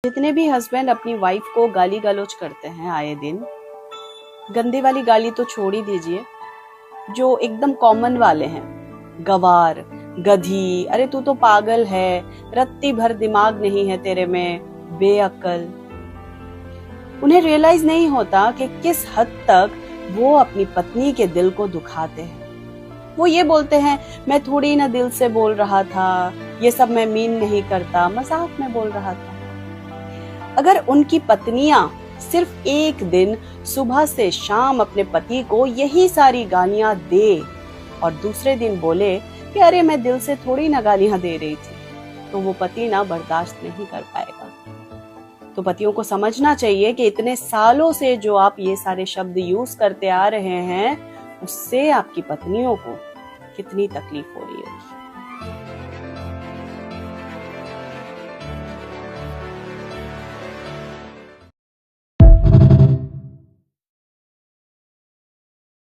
जितने भी हस्बैंड अपनी वाइफ को गाली गलौज करते हैं आए दिन, गंदी वाली गाली तो छोड़ ही दीजिए, जो एकदम कॉमन वाले हैं, गवार, गधी, अरे तू तो पागल है, रत्ती भर दिमाग नहीं है तेरे में, बेअक्ल, उन्हें रियलाइज नहीं होता कि किस हद तक वो अपनी पत्नी के दिल को दुखाते हैं। वो ये बोलते हैं, मैं थोड़ी ना दिल से बोल रहा था, ये सब मैं मीन नहीं करता, मजाक में बोल रहा था। अगर उनकी पत्नियां सिर्फ एक दिन सुबह से शाम अपने पति को यही सारी गालियां दे और दूसरे दिन बोले कि अरे मैं दिल से थोड़ी ना गालियां दे रही थी, तो वो पति ना बर्दाश्त नहीं कर पाएगा। तो पतियों को समझना चाहिए कि इतने सालों से जो आप ये सारे शब्द यूज करते आ रहे हैं, उससे आपकी पत्नियों को कितनी तकलीफ हो रही है।